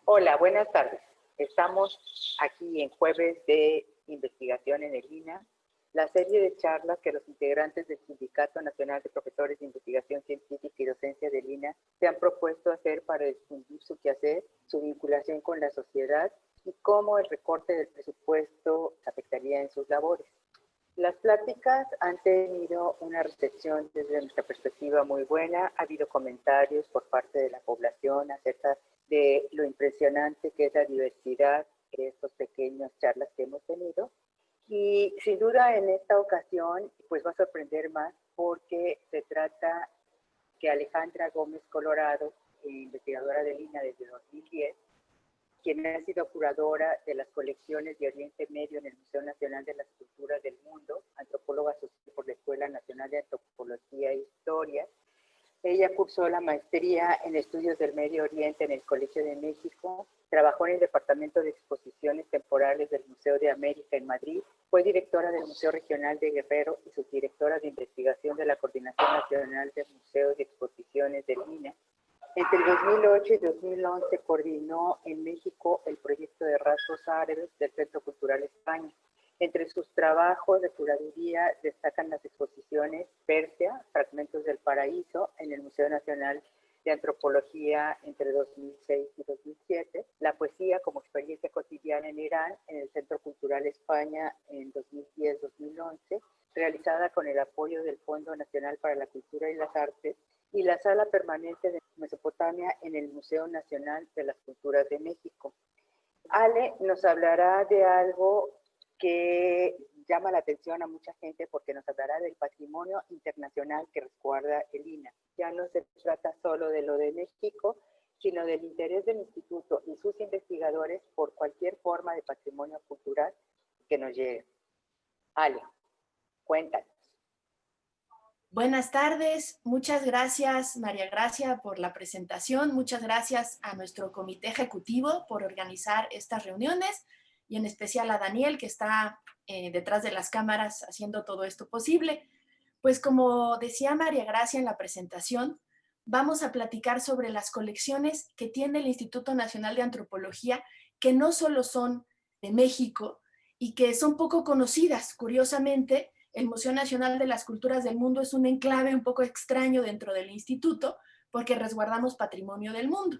Hola, buenas tardes. Estamos aquí en Jueves de Investigación en el INA, la serie de charlas que los integrantes del Sindicato Nacional de Profesores de Investigación Científica y Docencia del INA se han propuesto hacer para difundir su quehacer, su vinculación con la sociedad y cómo el recorte del presupuesto afectaría en sus labores. Las pláticas han tenido una recepción desde nuestra perspectiva muy buena. Ha habido comentarios por parte de la población acerca de lo impresionante que es la diversidad de estos pequeños charlas que hemos tenido. Y sin duda en esta ocasión pues va a sorprender más porque se trata que Alejandra Gómez Colorado, investigadora del INA desde 2010, quien ha sido curadora de las colecciones de Oriente Medio en el Museo Nacional de las Culturas del Mundo, antropóloga social por la Escuela Nacional de Antropología e Historia. Ella cursó la maestría en Estudios del Medio Oriente en el Colegio de México, trabajó en el Departamento de Exposiciones Temporales del Museo de América en Madrid, fue directora del Museo Regional de Guerrero y subdirectora de investigación de la Coordinación Nacional de Museos y Exposiciones del INA. Entre 2008 y 2011 coordinó en México el proyecto de rasgos árabes del Centro Cultural España. Entre sus trabajos de curaduría destacan las exposiciones Persia, Fragmentos del Paraíso, en el Museo Nacional de Antropología entre 2006 y 2007, la poesía como experiencia cotidiana en Irán, en el Centro Cultural España en 2010-2011, realizada con el apoyo del Fondo Nacional para la Cultura y las Artes, y la Sala Permanente de Mesopotamia en el Museo Nacional de las Culturas de México. Ale nos hablará de algo que llama la atención a mucha gente porque nos hablará del patrimonio internacional que resguarda el INA. Ya no se trata solo de lo de México, sino del interés del instituto y sus investigadores por cualquier forma de patrimonio cultural que nos llegue. Ale, cuéntanos. Buenas tardes, muchas gracias María Gracia por la presentación, muchas gracias a nuestro comité ejecutivo por organizar estas reuniones y en especial a Daniel que está detrás de las cámaras haciendo todo esto posible. Pues como decía María Gracia en la presentación, vamos a platicar sobre las colecciones que tiene el Instituto Nacional de Antropología, que no solo son de México y que son poco conocidas, curiosamente. El Museo Nacional de las Culturas del Mundo es un enclave un poco extraño dentro del instituto porque resguardamos patrimonio del mundo.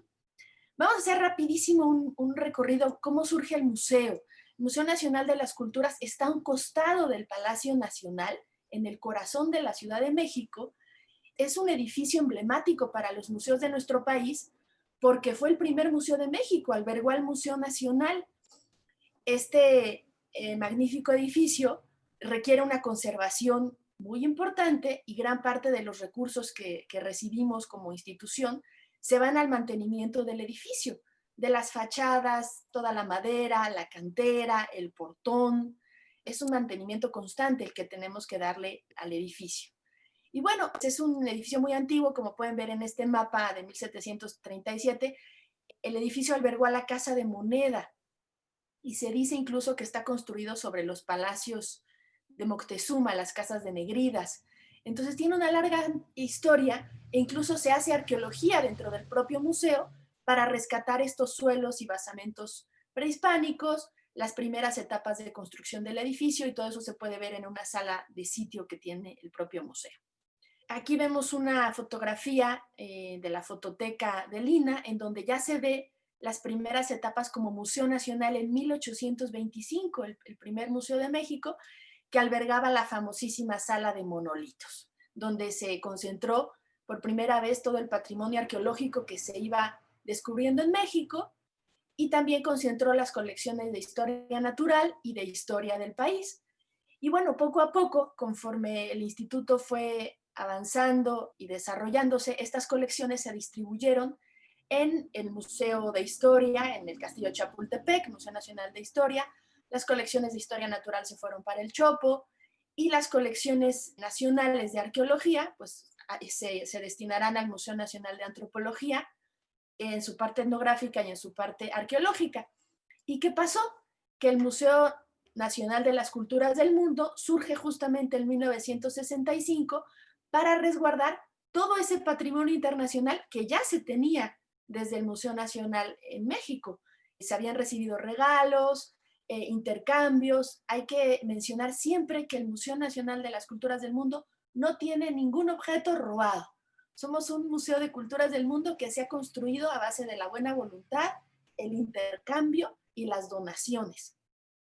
Vamos a hacer rapidísimo un recorrido, cómo surge el museo. El Museo Nacional de las Culturas está a un costado del Palacio Nacional, en el corazón de la Ciudad de México. Es un edificio emblemático para los museos de nuestro país porque fue el primer museo de México, albergó al Museo Nacional. Este magnífico edificio requiere una conservación muy importante y gran parte de los recursos que recibimos como institución se van al mantenimiento del edificio, de las fachadas, toda la madera, la cantera, el portón. Es un mantenimiento constante el que tenemos que darle al edificio. Y bueno, es un edificio muy antiguo, como pueden ver en este mapa de 1737. El edificio albergó a la Casa de Moneda, y se dice incluso que está construido sobre los palacios de Moctezuma, las casas de Negridas. Entonces tiene una larga historia e incluso se hace arqueología dentro del propio museo para rescatar estos suelos y basamentos prehispánicos, las primeras etapas de construcción del edificio, y todo eso se puede ver en una sala de sitio que tiene el propio museo. Aquí vemos una fotografía de la fototeca del INA, en donde ya se ve las primeras etapas como Museo Nacional en 1825, el primer museo de México, que albergaba la famosísima Sala de Monolitos, donde se concentró por primera vez todo el patrimonio arqueológico que se iba descubriendo en México, y también concentró las colecciones de historia natural y de historia del país. Y bueno, poco a poco, conforme el instituto fue avanzando y desarrollándose, estas colecciones se distribuyeron en el Museo de Historia, en el Castillo Chapultepec, Museo Nacional de Historia. Las colecciones de historia natural se fueron para el Chopo, y las colecciones nacionales de arqueología pues, se destinarán al Museo Nacional de Antropología en su parte etnográfica y en su parte arqueológica. ¿Y qué pasó? Que el Museo Nacional de las Culturas del Mundo surge justamente en 1965 para resguardar todo ese patrimonio internacional que ya se tenía desde el Museo Nacional en México. Se habían recibido regalos, intercambios. Hay que mencionar siempre que el Museo Nacional de las Culturas del Mundo no tiene ningún objeto robado. Somos un museo de culturas del mundo que se ha construido a base de la buena voluntad, el intercambio y las donaciones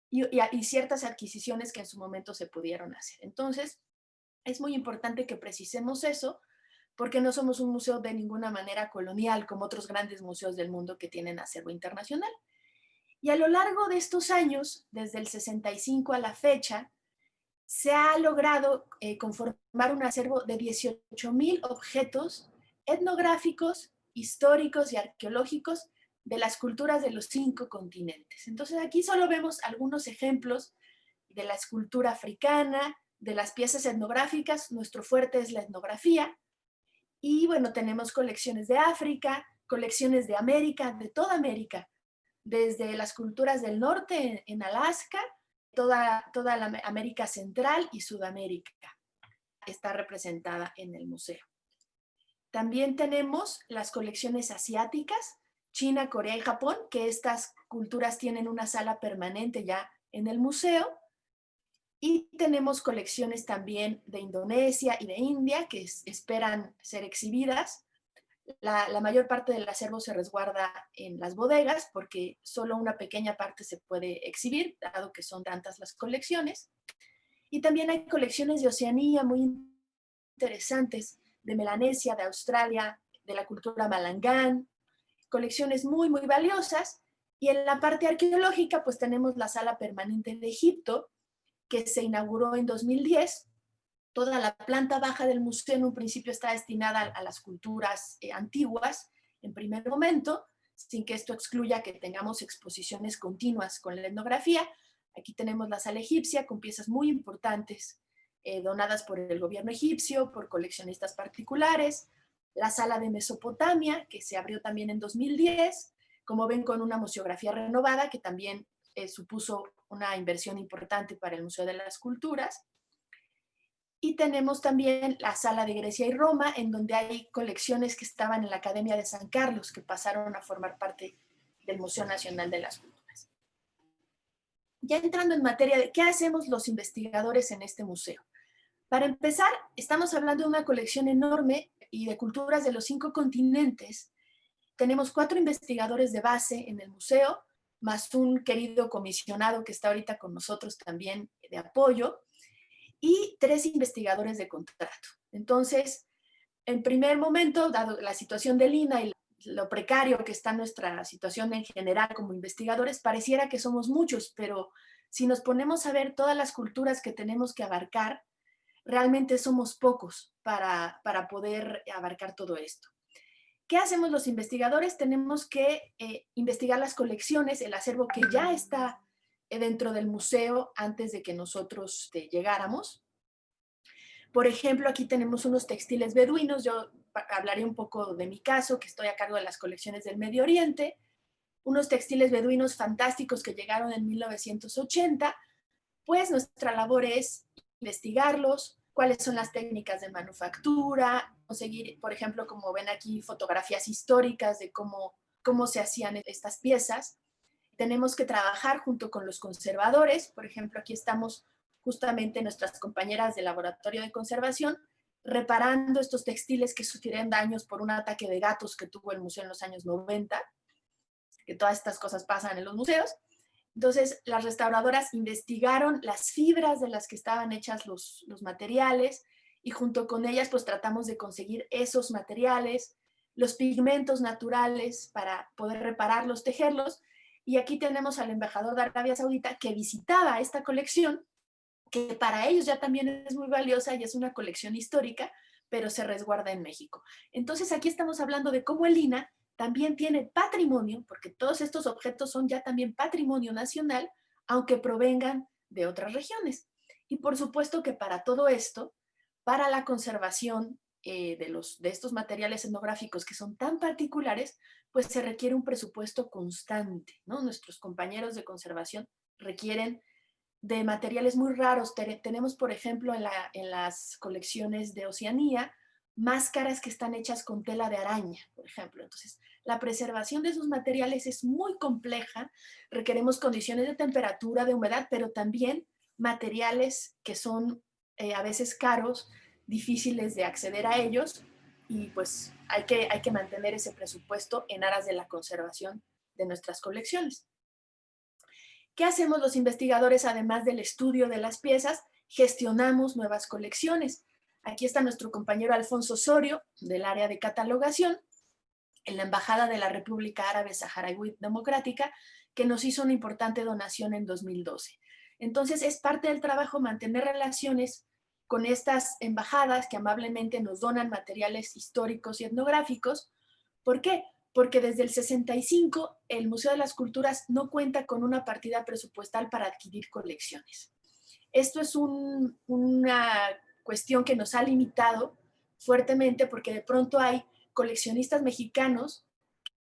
y ciertas adquisiciones que en su momento se pudieron hacer. Entonces, es muy importante que precisemos eso, porque no somos un museo de ninguna manera colonial como otros grandes museos del mundo que tienen acervo internacional. Y a lo largo de estos años, desde el 65 a la fecha, se ha logrado conformar un acervo de 18,000 objetos etnográficos, históricos y arqueológicos de las culturas de los 5 continentes. Entonces aquí solo vemos algunos ejemplos de la escultura africana, de las piezas etnográficas. Nuestro fuerte es la etnografía. Y bueno, tenemos colecciones de África, colecciones de América, de toda América, desde las culturas del norte en Alaska, toda la América Central y Sudamérica está representada en el museo. También tenemos las colecciones asiáticas, China, Corea y Japón, que estas culturas tienen una sala permanente ya en el museo. Y tenemos colecciones también de Indonesia y de India que esperan ser exhibidas. La mayor parte del acervo se resguarda en las bodegas porque solo una pequeña parte se puede exhibir, dado que son tantas las colecciones. Y también hay colecciones de Oceanía muy interesantes, de Melanesia, de Australia, de la cultura malangán, colecciones muy, muy valiosas. Y en la parte arqueológica, pues tenemos la sala permanente de Egipto, que se inauguró en 2010. Toda la planta baja del museo en un principio está destinada a las culturas antiguas, en primer momento, sin que esto excluya que tengamos exposiciones continuas con la etnografía. Aquí tenemos la sala egipcia con piezas muy importantes donadas por el gobierno egipcio, por coleccionistas particulares. La sala de Mesopotamia, que se abrió también en 2010, como ven, con una museografía renovada, que también supuso una inversión importante para el Museo de las Culturas. Y tenemos también la sala de Grecia y Roma, en donde hay colecciones que estaban en la Academia de San Carlos, que pasaron a formar parte del Museo Nacional de las Culturas. Ya entrando en materia de qué hacemos los investigadores en este museo. Para empezar, estamos hablando de una colección enorme y de culturas de los 5 continentes. Tenemos 4 investigadores de base en el museo, más un querido comisionado que está ahorita con nosotros también de apoyo, y 3 investigadores de contrato. Entonces, en primer momento, dado la situación del INAH y lo precario que está nuestra situación en general como investigadores, pareciera que somos muchos, pero si nos ponemos a ver todas las culturas que tenemos que abarcar, realmente somos pocos para poder abarcar todo esto. ¿Qué hacemos los investigadores? Tenemos que investigar las colecciones, el acervo que ya está dentro del museo antes de que nosotros llegáramos. Por ejemplo, aquí tenemos unos textiles beduinos. Yo hablaré un poco de mi caso, que estoy a cargo de las colecciones del Medio Oriente. Unos textiles beduinos fantásticos que llegaron en 1980. Pues nuestra labor es investigarlos, cuáles son las técnicas de manufactura, conseguir, por ejemplo, como ven aquí, fotografías históricas de cómo se hacían estas piezas. Tenemos que trabajar junto con los conservadores. Por ejemplo, aquí estamos justamente nuestras compañeras del laboratorio de conservación reparando estos textiles que sufrieron daños por un ataque de gatos que tuvo el museo en los años 90, que todas estas cosas pasan en los museos. Entonces, las restauradoras investigaron las fibras de las que estaban hechas los materiales y junto con ellas pues tratamos de conseguir esos materiales, los pigmentos naturales para poder repararlos, tejerlos. Y aquí tenemos al embajador de Arabia Saudita que visitaba esta colección, que para ellos ya también es muy valiosa y es una colección histórica, pero se resguarda en México. Entonces aquí estamos hablando de cómo el INAH también tiene patrimonio, porque todos estos objetos son ya también patrimonio nacional, aunque provengan de otras regiones. Y por supuesto que para todo esto, para la conservación de estos materiales etnográficos que son tan particulares, pues se requiere un presupuesto constante, ¿no? Nuestros compañeros de conservación requieren de materiales muy raros. Tenemos, por ejemplo, en las colecciones de Oceanía, máscaras que están hechas con tela de araña, por ejemplo. Entonces, La preservación de esos materiales es muy compleja, requeremos condiciones de temperatura, de humedad, pero también materiales que son a veces caros, difíciles de acceder a ellos, y pues hay que mantener ese presupuesto en aras de la conservación de nuestras colecciones. ¿Qué hacemos los investigadores además del estudio de las piezas? Gestionamos nuevas colecciones. Aquí está nuestro compañero Alfonso Osorio, del área de catalogación, en la Embajada de la República Árabe Saharaui Democrática, que nos hizo una importante donación en 2012. Entonces, es parte del trabajo mantener relaciones con estas embajadas que amablemente nos donan materiales históricos y etnográficos. ¿Por qué? Porque desde el 65 el Museo de las Culturas no cuenta con una partida presupuestal para adquirir colecciones. Esto es una cuestión que nos ha limitado fuertemente porque de pronto hay coleccionistas mexicanos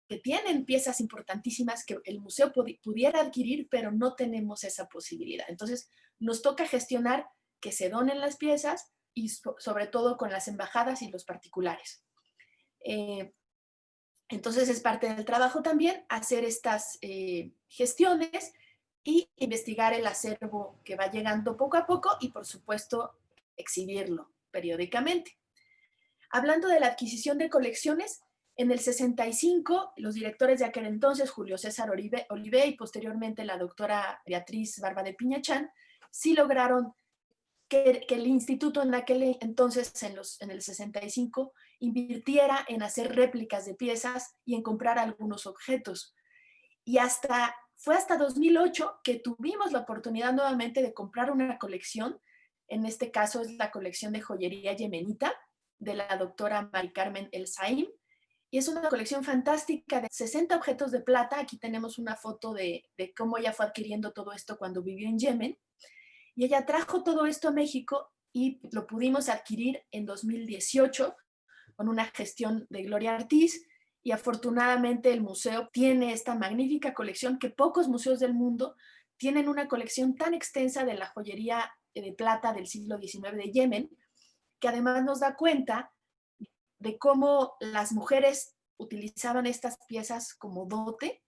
que tienen piezas importantísimas que el museo pudiera adquirir, pero no tenemos esa posibilidad. Entonces, nos toca gestionar que se donen las piezas y sobre todo con las embajadas y los particulares. Entonces, es parte del trabajo también hacer estas gestiones y investigar el acervo que va llegando poco a poco y, por supuesto, exhibirlo periódicamente. Hablando de la adquisición de colecciones, en el 65, los directores de aquel entonces, Julio César Olivé y posteriormente la doctora Beatriz Barba de Piñachán, sí lograron que el instituto en aquel entonces, en el 65, invirtiera en hacer réplicas de piezas y en comprar algunos objetos. Y fue hasta 2008 que tuvimos la oportunidad nuevamente de comprar una colección. En este caso es la colección de joyería yemenita de la doctora Mari Carmen El Saim. Y es una colección fantástica de 60 objetos de plata. Aquí tenemos una foto de cómo ella fue adquiriendo todo esto cuando vivió en Yemen. Y ella trajo todo esto a México y lo pudimos adquirir en 2018 con una gestión de Gloria Ortiz. Y afortunadamente el museo tiene esta magnífica colección que pocos museos del mundo tienen, una colección tan extensa de la joyería de plata del siglo XIX de Yemen, que además nos da cuenta de cómo las mujeres utilizaban estas piezas como dote,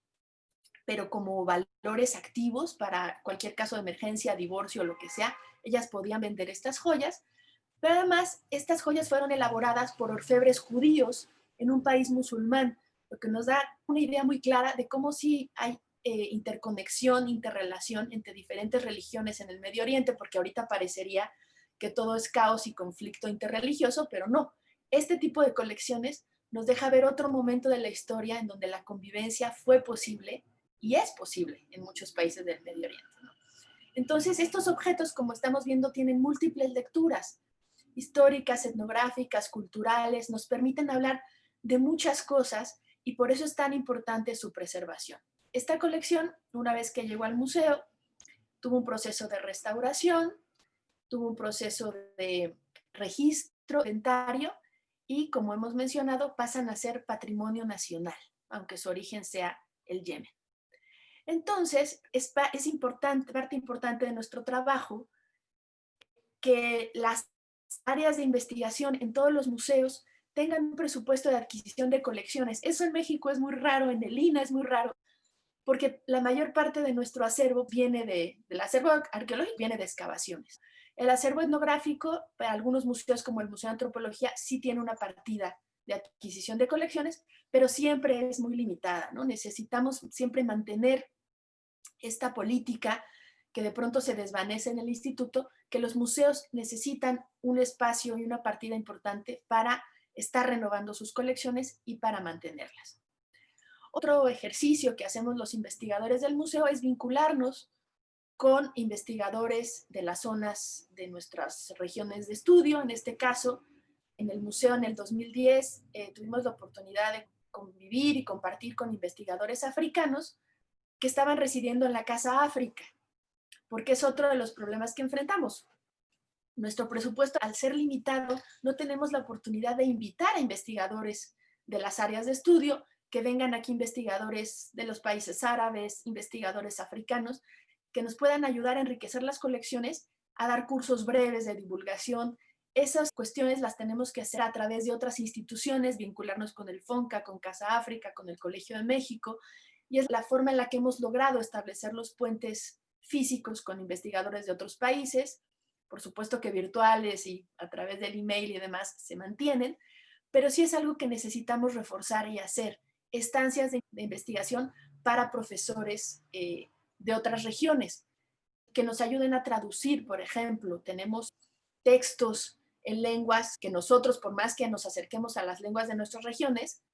pero como valores activos para cualquier caso de emergencia, divorcio o lo que sea. Ellas podían vender estas joyas, pero además estas joyas fueron elaboradas por orfebres judíos en un país musulmán, lo que nos da una idea muy clara de cómo sí hay interconexión, interrelación entre diferentes religiones en el Medio Oriente, porque ahorita parecería que todo es caos y conflicto interreligioso, pero no. Este tipo de colecciones nos deja ver otro momento de la historia en donde la convivencia fue posible y es posible en muchos países del Medio Oriente, ¿no? Entonces, estos objetos, como estamos viendo, tienen múltiples lecturas históricas, etnográficas, culturales, nos permiten hablar de muchas cosas y por eso es tan importante su preservación. Esta colección, una vez que llegó al museo, tuvo un proceso de restauración, tuvo un proceso de registro inventario y, como hemos mencionado, pasan a ser patrimonio nacional, aunque su origen sea el Yemen. Entonces, es parte importante de nuestro trabajo que las áreas de investigación en todos los museos tengan un presupuesto de adquisición de colecciones. Eso en México es muy raro, en el INAH es muy raro, porque la mayor parte de nuestro acervo del acervo arqueológico viene de excavaciones. El acervo etnográfico, para algunos museos como el Museo de Antropología, sí tiene una partida de adquisición de colecciones, pero siempre es muy limitada, ¿no? Necesitamos siempre mantener esta política que de pronto se desvanece en el instituto, que los museos necesitan un espacio y una partida importante para estar renovando sus colecciones y para mantenerlas. Otro ejercicio que hacemos los investigadores del museo es vincularnos con investigadores de las zonas de nuestras regiones de estudio. En este caso, en el museo en el 2010 tuvimos la oportunidad de convivir y compartir con investigadores africanos que estaban residiendo en la Casa África, porque es otro de los problemas que enfrentamos. Nuestro presupuesto, al ser limitado, no tenemos la oportunidad de invitar a investigadores de las áreas de estudio, que vengan aquí investigadores de los países árabes, investigadores africanos, que nos puedan ayudar a enriquecer las colecciones, a dar cursos breves de divulgación Esas cuestiones las tenemos que hacer a través de otras instituciones, vincularnos con el FONCA, con Casa África, con el Colegio de México, y es la forma en la que hemos logrado establecer los puentes físicos con investigadores de otros países, por supuesto que virtuales y a través del email y demás se mantienen, pero sí es algo que necesitamos reforzar y hacer, estancias de investigación para profesores de otras regiones, que nos ayuden a traducir, por ejemplo, tenemos textos en lenguas que nosotros, por más que nos acerquemos a las lenguas de nuestras regiones,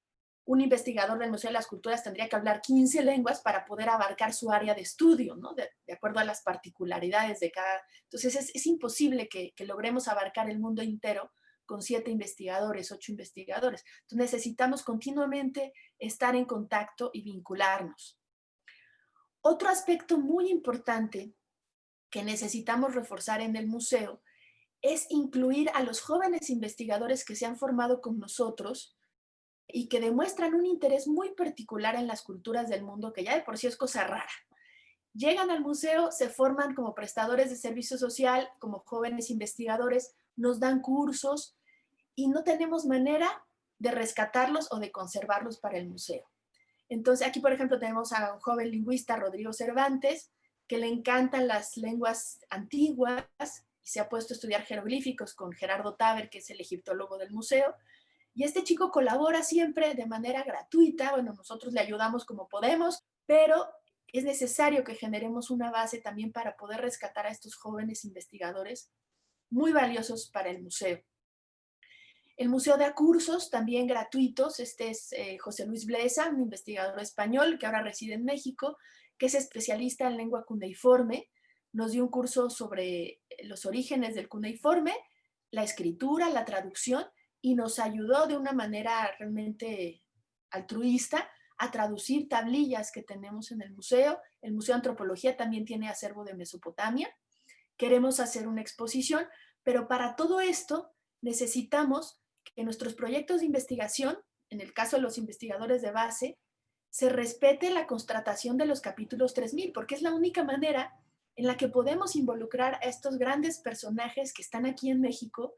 un investigador del Museo de las Culturas tendría que hablar 15 lenguas para poder abarcar su área de estudio, ¿no? De acuerdo a las particularidades de cada... Entonces es imposible que logremos abarcar el mundo entero con 7 investigadores, 8 investigadores. Entonces necesitamos continuamente estar en contacto y vincularnos. Otro aspecto muy importante que necesitamos reforzar en el museo es incluir a los jóvenes investigadores que se han formado con nosotros y que demuestran un interés muy particular en las culturas del mundo, que ya de por sí es cosa rara. Llegan al museo, se forman como prestadores de servicio social, como jóvenes investigadores, nos dan cursos y no tenemos manera de rescatarlos o de conservarlos para el museo. Entonces, aquí, por ejemplo, tenemos a un joven lingüista, Rodrigo Cervantes, que le encantan las lenguas antiguas y se ha puesto a estudiar jeroglíficos con Gerardo Taber, que es el egiptólogo del museo. Y este chico colabora siempre de manera gratuita. Bueno, nosotros le ayudamos como podemos, pero es necesario que generemos una base también para poder rescatar a estos jóvenes investigadores muy valiosos para el museo. El museo da cursos también gratuitos. Este es José Luis Blesa, un investigador español que ahora reside en México, que es especialista en lengua cuneiforme. Nos dio un curso sobre los orígenes del cuneiforme, la escritura, la traducción, y nos ayudó de una manera realmente altruista a traducir tablillas que tenemos en el museo. El Museo de Antropología también tiene acervo de Mesopotamia. Queremos hacer una exposición, pero para todo esto necesitamos que nuestros proyectos de investigación, en el caso de los investigadores de base, se respete la constatación de los capítulos 3000, porque es la única manera en la que podemos involucrar a estos grandes personajes que están aquí en México,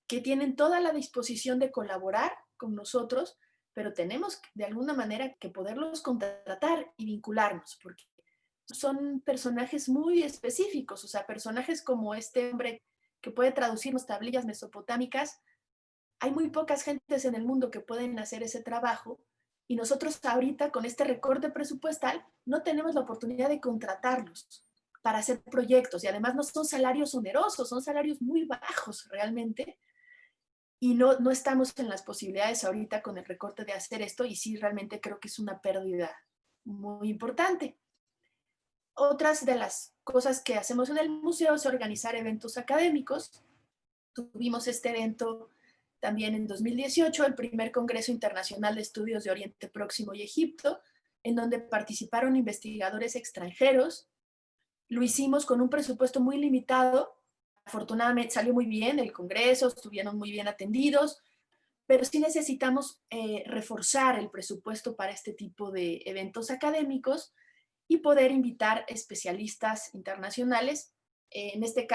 que tienen toda la disposición de colaborar con nosotros, pero tenemos de alguna manera que poderlos contratar y vincularnos, porque son personajes muy específicos, o sea, personajes como este hombre que puede traducirnos tablillas mesopotámicas. Hay muy pocas gentes en el mundo que pueden hacer ese trabajo y nosotros ahorita con este recorte presupuestal no tenemos la oportunidad de contratarlos para hacer proyectos y además no son salarios onerosos, son salarios muy bajos realmente y no estamos en las posibilidades ahorita con el recorte de hacer esto y sí realmente creo que es una pérdida muy importante. Otras de las cosas que hacemos en el museo es organizar eventos académicos. Tuvimos este evento también en 2018, el primer Congreso Internacional de Estudios de Oriente Próximo y Egipto, en donde participaron investigadores extranjeros. Lo hicimos con un presupuesto muy limitado. Afortunadamente salió muy bien el Congreso, estuvieron muy bien atendidos, pero sí necesitamos reforzar el presupuesto para este tipo de eventos académicos y poder invitar especialistas internacionales.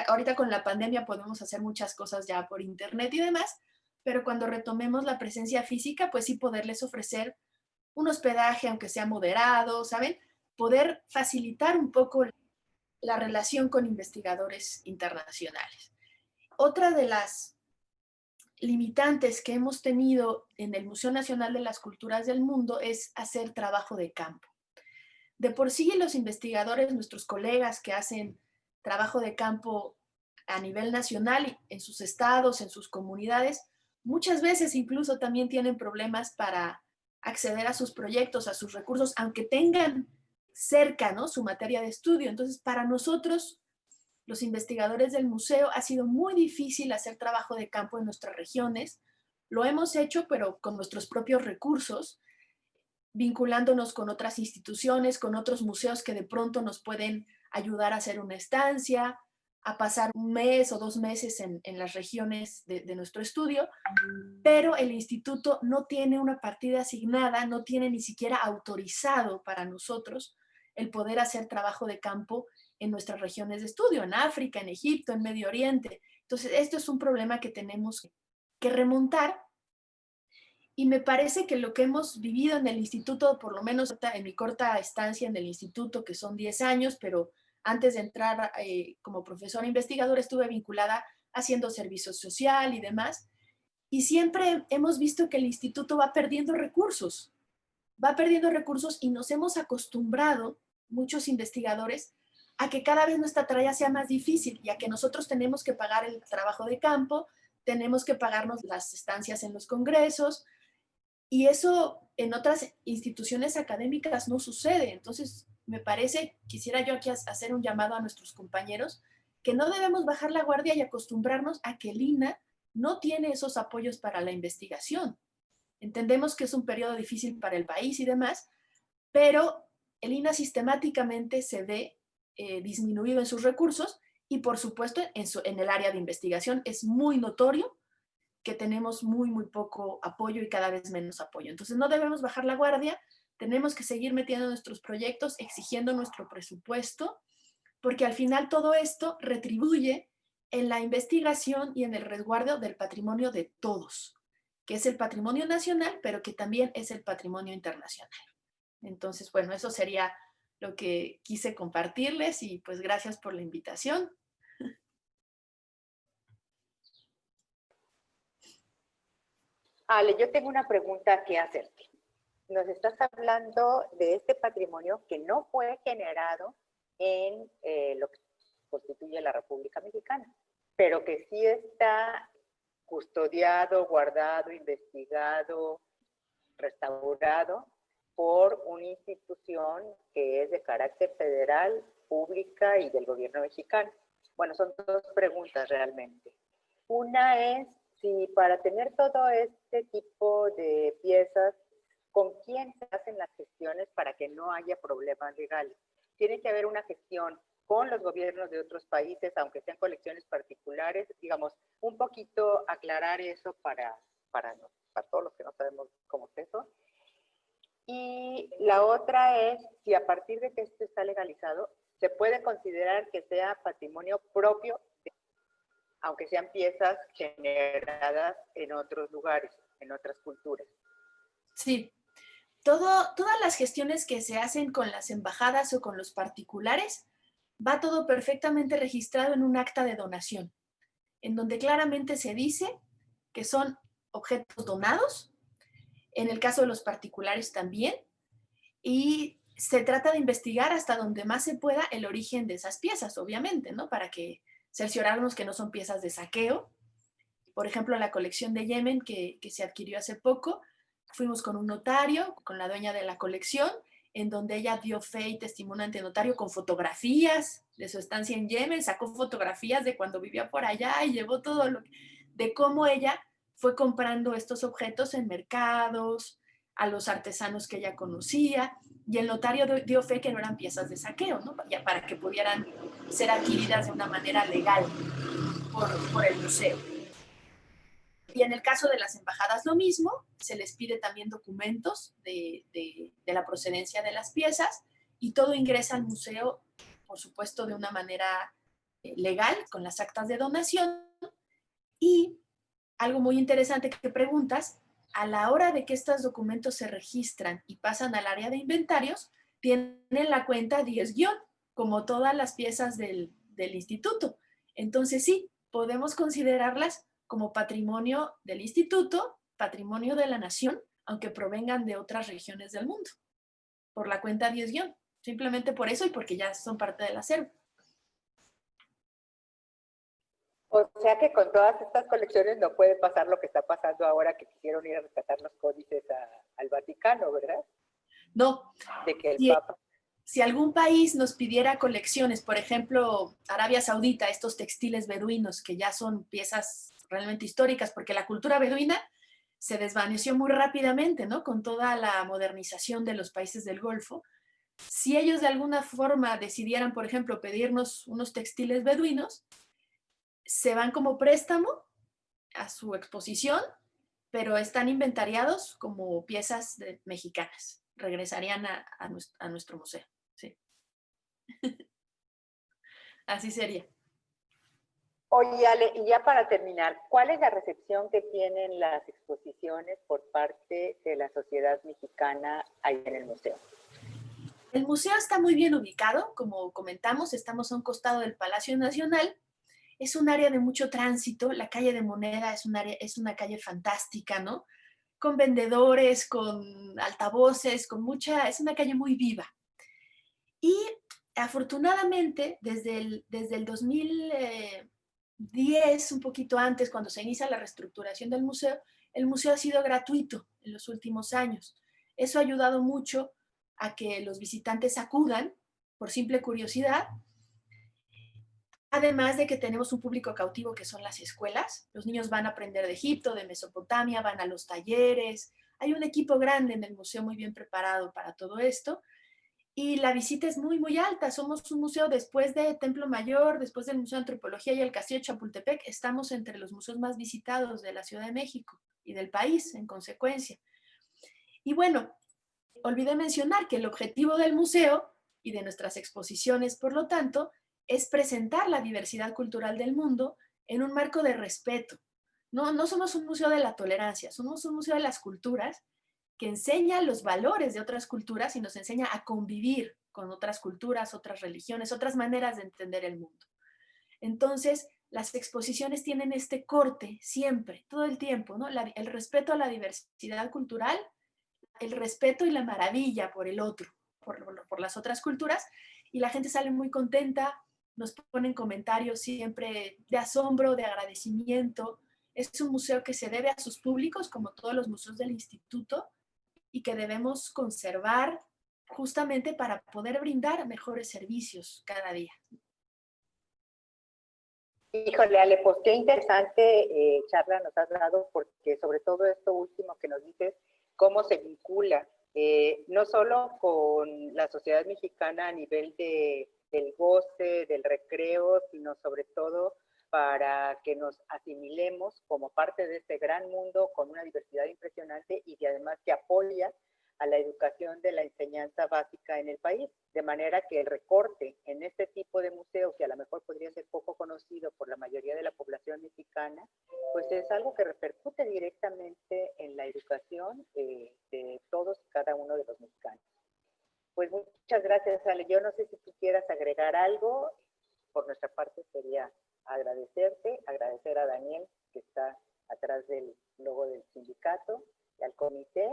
Ahorita con la pandemia podemos hacer muchas cosas ya por internet y demás, pero cuando retomemos la presencia física, pues sí poderles ofrecer un hospedaje, aunque sea moderado, ¿saben? Poder facilitar un poco la relación con investigadores internacionales. Otra de las limitantes que hemos tenido en el Museo Nacional de las Culturas del Mundo es hacer trabajo de campo. De por sí los investigadores, nuestros colegas que hacen trabajo de campo a nivel nacional, en sus estados, en sus comunidades, muchas veces incluso también tienen problemas para acceder a sus proyectos, a sus recursos, aunque tengan cerca, ¿no?, su materia de estudio. Entonces, para nosotros, los investigadores del museo, ha sido muy difícil hacer trabajo de campo en nuestras regiones. Lo hemos hecho, pero con nuestros propios recursos, vinculándonos con otras instituciones, con otros museos que de pronto nos pueden ayudar a hacer una estancia, a pasar un mes o 2 meses en las regiones de nuestro estudio, pero el instituto no tiene una partida asignada, no tiene ni siquiera autorizado para nosotros el poder hacer trabajo de campo en nuestras regiones de estudio, en África, en Egipto, en Medio Oriente. Entonces, esto es un problema que tenemos que remontar. Y me parece que lo que hemos vivido en el instituto, por lo menos en mi corta estancia en el instituto, que son 10 años, pero antes de entrar como profesora investigadora estuve vinculada haciendo servicio social y demás, y siempre hemos visto que el instituto va perdiendo recursos y nos hemos acostumbrado, muchos investigadores, a que cada vez nuestra tarea sea más difícil y a que nosotros tenemos que pagar el trabajo de campo, tenemos que pagarnos las estancias en los congresos, y eso en otras instituciones académicas no sucede. Entonces, me parece, quisiera yo aquí hacer un llamado a nuestros compañeros, que no debemos bajar la guardia y acostumbrarnos a que el INAH no tiene esos apoyos para la investigación. Entendemos que es un periodo difícil para el país y demás, pero el INAH sistemáticamente se ve disminuido en sus recursos y, por supuesto, en el área de investigación es muy notorio que tenemos muy poco apoyo y cada vez menos apoyo. Entonces no debemos bajar la guardia, tenemos que seguir metiendo nuestros proyectos, exigiendo nuestro presupuesto, porque al final todo esto retribuye en la investigación y en el resguardo del patrimonio de todos, que es el patrimonio nacional, pero que también es el patrimonio internacional. Entonces, bueno, eso sería lo que quise compartirles y pues gracias por la invitación. Ale, yo tengo una pregunta que hacerte. Nos estás hablando de este patrimonio que no fue generado en lo que constituye la República Mexicana, pero que sí está custodiado, guardado, investigado, restaurado por una institución que es de carácter federal, pública y del gobierno mexicano. Bueno, son dos preguntas realmente. Una es si para tener todo este tipo de piezas, ¿con quién se hacen las gestiones para que no haya problemas legales? Tiene que haber una gestión con los gobiernos de otros países, aunque sean colecciones particulares, digamos, un poquito aclarar eso para todos los que no sabemos cómo es eso. Y la otra es si a partir de que esto está legalizado, se puede considerar que sea patrimonio propio, aunque sean piezas generadas en otros lugares, en otras culturas. Sí, todas las gestiones que se hacen con las embajadas o con los particulares, va todo perfectamente registrado en un acta de donación, en donde claramente se dice que son objetos donados, en el caso de los particulares también, y se trata de investigar hasta donde más se pueda el origen de esas piezas, obviamente, ¿no? Para que cerciorarnos que no son piezas de saqueo. Por ejemplo, la colección de Yemen que se adquirió hace poco, fuimos con un notario, con la dueña de la colección, en donde ella dio fe y testimonio ante notario con fotografías de su estancia en Yemen, sacó fotografías de cuando vivía por allá y llevó todo de cómo ella fue comprando estos objetos en mercados, a los artesanos que ella conocía, y el notario dio fe que no eran piezas de saqueo, ¿no? Ya para que pudieran ser adquiridas de una manera legal por el museo. Y en el caso de las embajadas lo mismo, se les pide también documentos de la procedencia de las piezas y todo ingresa al museo, por supuesto, de una manera legal, con las actas de donación. Y algo muy interesante que preguntas, a la hora de que estos documentos se registran y pasan al área de inventarios, tienen la cuenta 10 guión, como todas las piezas del instituto. Entonces sí, podemos considerarlas como patrimonio del instituto, patrimonio de la nación, aunque provengan de otras regiones del mundo, por la cuenta 10 guión, simplemente por eso y porque ya son parte del acervo. O sea que con todas estas colecciones no puede pasar lo que está pasando ahora que quisieron ir a rescatar los códices al Vaticano, ¿verdad? No. De que el Papa... Si algún país nos pidiera colecciones, por ejemplo, Arabia Saudita, estos textiles beduinos que ya son piezas realmente históricas, porque la cultura beduina se desvaneció muy rápidamente, ¿no? Con toda la modernización de los países del Golfo. Si ellos de alguna forma decidieran, por ejemplo, pedirnos unos textiles beduinos, se van como préstamo a su exposición, pero están inventariados como piezas mexicanas. Regresarían a nuestro museo. Sí. Así sería. Oye, Ale, y ya para terminar, ¿cuál es la recepción que tienen las exposiciones por parte de la sociedad mexicana ahí en el museo? El museo está muy bien ubicado, como comentamos, estamos a un costado del Palacio Nacional. Es un área de mucho tránsito, la calle de Moneda es una calle fantástica, ¿no? Con vendedores, con altavoces, es una calle muy viva. Y afortunadamente, desde el 2010, un poquito antes, cuando se inicia la reestructuración del museo, el museo ha sido gratuito en los últimos años. Eso ha ayudado mucho a que los visitantes acudan por simple curiosidad. Además de que tenemos un público cautivo que son las escuelas. Los niños van a aprender de Egipto, de Mesopotamia, van a los talleres. Hay un equipo grande en el museo muy bien preparado para todo esto. Y la visita es muy, muy alta. Somos un museo después de Templo Mayor, después del Museo de Antropología y el Castillo de Chapultepec. Estamos entre los museos más visitados de la Ciudad de México y del país, en consecuencia. Y bueno, olvidé mencionar que el objetivo del museo y de nuestras exposiciones, por lo tanto, es presentar la diversidad cultural del mundo en un marco de respeto. No somos un museo de la tolerancia, somos un museo de las culturas que enseña los valores de otras culturas y nos enseña a convivir con otras culturas, otras religiones, otras maneras de entender el mundo. Entonces, las exposiciones tienen este corte siempre, todo el tiempo, ¿no? El respeto a la diversidad cultural, el respeto y la maravilla por el otro, por las otras culturas, y la gente sale muy contenta, nos ponen comentarios siempre de asombro, de agradecimiento. Es un museo que se debe a sus públicos, como todos los museos del instituto, y que debemos conservar justamente para poder brindar mejores servicios cada día. Híjole, Ale, pues qué interesante charla nos has dado, porque sobre todo esto último que nos dices, cómo se vincula no solo con la sociedad mexicana a nivel del goce, del recreo, sino sobre todo para que nos asimilemos como parte de este gran mundo con una diversidad impresionante y que además que apoya a la educación de la enseñanza básica en el país, de manera que el recorte en este tipo de museos, que a lo mejor podría ser poco conocido por la mayoría de la población mexicana, pues es algo que repercute directamente en la educación de todos y cada uno de los mexicanos. Pues muchas gracias, Ale. Yo no sé si tú quieras agregar algo. Por nuestra parte sería agradecerte, agradecer a Daniel, que está atrás del logo del sindicato, y al comité,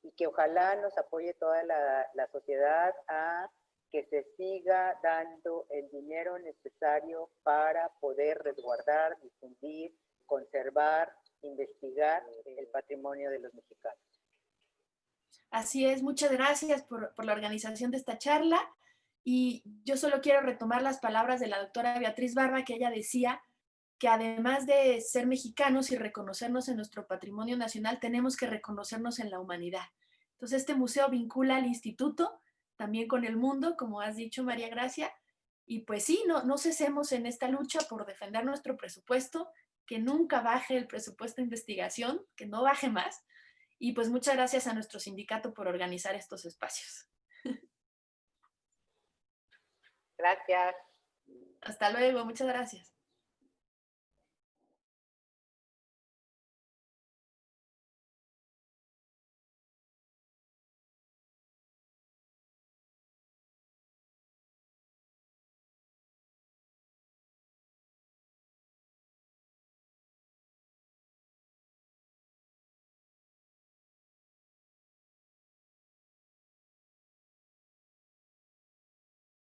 y que ojalá nos apoye toda la sociedad a que se siga dando el dinero necesario para poder resguardar, difundir, conservar, investigar el patrimonio de los mexicanos. Así es, muchas gracias por la organización de esta charla. Y yo solo quiero retomar las palabras de la doctora Beatriz Barba, que ella decía que además de ser mexicanos y reconocernos en nuestro patrimonio nacional, tenemos que reconocernos en la humanidad. Entonces, este museo vincula al instituto también con el mundo, como has dicho, María Gracia, y pues sí, no cesemos en esta lucha por defender nuestro presupuesto, que nunca baje el presupuesto de investigación, que no baje más, y pues muchas gracias a nuestro sindicato por organizar estos espacios. Gracias. Hasta luego, muchas gracias.